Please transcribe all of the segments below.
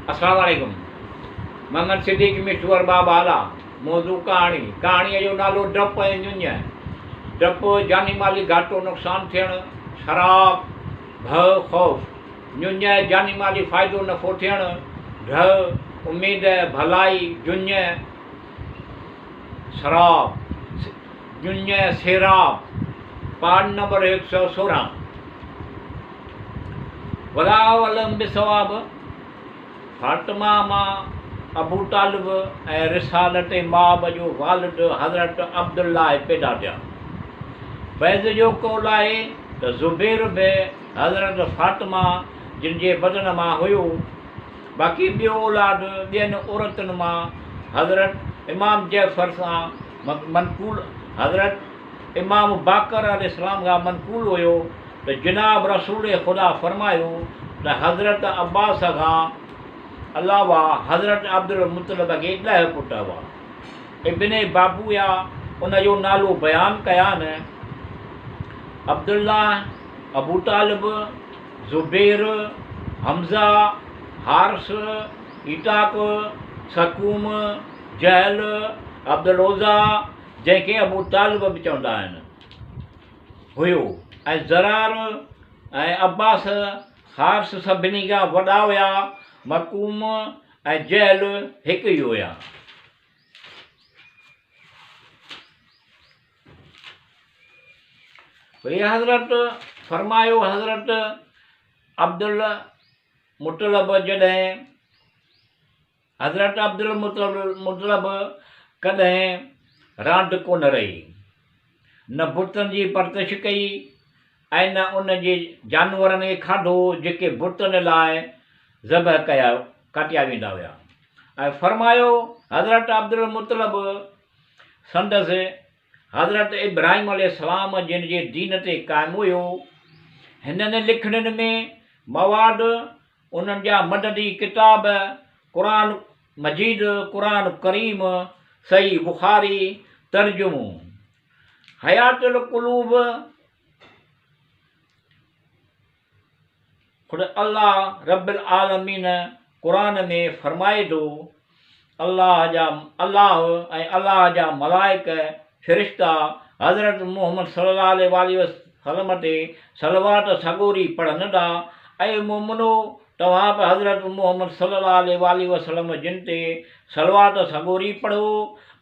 अस्सलाम वालेकुम। मोहम्मद सिद्दीक मिठूअर बाबा आला। मौजू कहाणीअ जो नालो डप ऐं जुञ। डप जानी माली घाटो नुक़सान थियणु, शराब भउ ख़ौफ़। जुञ जानी माली फ़ाइदो नफ़ो थियणु, ढ उम्मीद भलाई। जुञ शराब, जुञ सेराब। पाठ नंबर 116। वला वलम बिसवाब। फातिमा मां अबू तालिब ऐं रिसालत माब जो वालिद हज़रत अब्दुल्ला पैदा थिया। फैज़ जो कौल आहे त ज़ुबैर बि हज़रत फातिमा जिन जे बदन मां हुयो। बाक़ी ॿियो औलाद ॿियनि औरतुनि मां हज़रत इमाम जैफ़र सां मनक़ूल, हज़रत इमाम बाकर अलैहिस्सलाम खां मनक़ूल हुयो त जनाब रसूल ख़ुदा फ़रमायो त हज़रत अब्बास खां अलावा हज़रत अब्दुल मुतलिब खे 10 पुट हुआ। इब्ने बाबूया उन जो नालो बयानु कया न। अब्दुल्ला, अबू तालिब, ज़ुबैर, हमज़ा, हारिस, ईताक, सकूम, जहल, अब्दुल उज़्ज़ा जंहिंखे अबू तालिब बि चवंदा आहिनि हुयो, ऐं ज़रार ऐं अब्बास। हारिस सभिनी खां वॾा हुया। मक़ूम ऐं जहल हिकु ई हुया। वरी हज़रत फ़रमायो, हज़रत अब्दुल मुतलिब जॾहिं हज़रत अब्दुल मुतलिब कॾहिं रांदि कोन रही, न बुतनि जी परतिश कई ऐं न उन जे जानवरनि खे खाधो जेके बुतनि लाइ ज़बह कटिया वेंदा हुआ। ऐं फ़रमायो, हज़रत अब्दुल मुतलिब संदसि हज़रत इब्राहिम अलैहिस्सलाम जिन जे दीन ते क़ाइमु हुयो। हिननि लिखड़नि में मवाद उन्हनि जा मददी किताब क़ुरान मजीद, क़ुरान करीम, सही बुख़ारी, तर्जुमो, हयातुल क़ुलूब। ख़ुद अल्लाह रब्बुल आलमीन क़ुरान में फ़रमाए थो, अल्लाह जा मलाइक फ़रिश्ता हज़रत मुहम्मद सल्लल्लाहु अलैहि वसल्लम ते सलवात सगोरी पढ़नि था। ऐं मोमिनो, तव्हां बि हज़रत मुहम्मद सल्लल्लाहु अलैहि वसल्लम जिन ते सलवात सगोरी पढ़ो।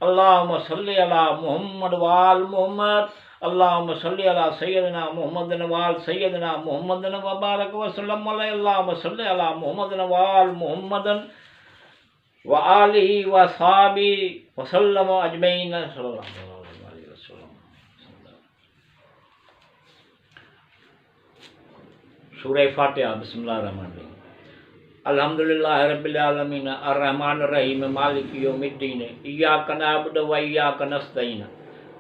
अल्लाहुम्मा सल्लि अला मुहम्मद व आल मुहम्मद, अल्लाहुम्मा सल्लि अला सय्यदना मुहम्मदिन व आल सय्यदना मुहम्मदिन व बारक व सल्लम अलैहि। अल्लाहुम्मा सल्लि अला मुहम्मदिन व आल मुहम्मदिन व आलिहि व सहाबिहि व सल्लम अजमईन। सूरह फातिहा। बिस्मिल्लाहिर रहमानिर रहीम। अल्हम्दुलिल्लाहि रब्बिल आलमीन अर्रहमानिर रहीम मालिकि यौमिद्दीन इय्याका नअबुदु व इय्याका नस्तईन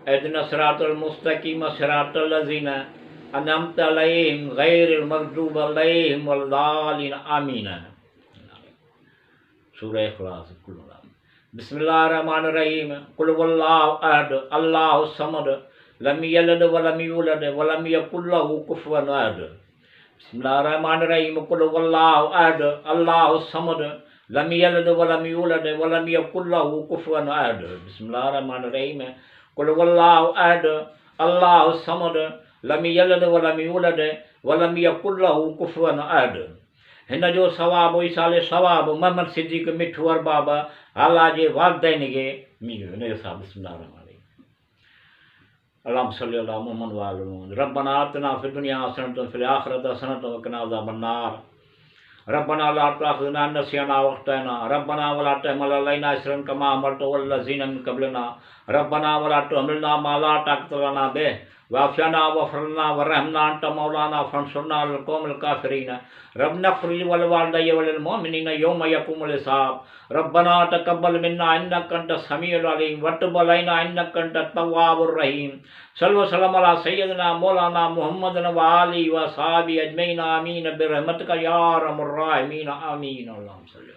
इहदिनस सिरातल मुस्तक़ीम सिरातल लज़ीना अनअमत अलैहिम गैरिल मग़्दूबि अलैहिम वलद्दालिन। आमीन। सूरह इख़लास। बिस्मिल्लाहिर रहमानिर रहीम। कुल हुवल्लाहु अहद अल्लाहु समद लम यलिद व लम यूलद व लम यकुल लहू कुफ़ुवन अहद। बिस्मिल्लाहिर रहमानिर रहीम। कुल हुवल्लाहु अहद अल्लाहु समद लम यलिद व लम यूलद व लम यकुल लहू कुफ़ुवन अहद। बिस्मिल्लाहिर रहमानिर रहीम। कुल हुवल्लाहु अहद अल्लाहु समद लम यलिद व लम यूलद व लम यकुल लहू कुफ़ुवन अहद। हिन जो सवाबु ईसाले सवाबु मोहम्मद सिद्दीक मिठूअर बाबा आला जे वालिदैन खे मिलियो। हिन जो सवाबु। बिस्मिल्लाहिर रहमानिर रहीम। अल्लाहुम्मा सल्लि अला मुहम्मद व आलि मुहम्मद। रब्बना आतिना फ़िद दुनिया हसनतन व फ़िल आख़िरति हसनतन व क़िना अज़ाबन्नार। रब्बना ला तुआख़िज़ना इन नसीना व अख़्तअना। रब्बना वला तहमिल अलैना इसरन कमा हमलतहु अलल लज़ीना मिन क़ब्लिना। रब्बना वला तुहमिलना मा ला ताक़त लना बिहि वाफ़ु अन्ना वग़फ़िर लना वरहमना अंत मौलाना फ़ंसुरना अलल क़ौमिल काफ़िरीन। रब्बना इग़फ़िर लि वलिवालिदैया वलिल मुअमिनीन यौम यक़ूमुल हिसाब। रब्बना तक़ब्बल मिन्ना इन्नका अंतस समीउल अलीम व तुब अलैना इन्नका अंतत तव्वाबुर रहीम। सल्लल्लाहु अलैहि वसल्लम अला सय्यदिना मौलाना मुहम्मदिन व आलिहि व असहाबिहि अजमईन। आमीन बिरहमतिका या अरहमर राहिमीन। आमीन। अल्लाहुम्मा सल्लि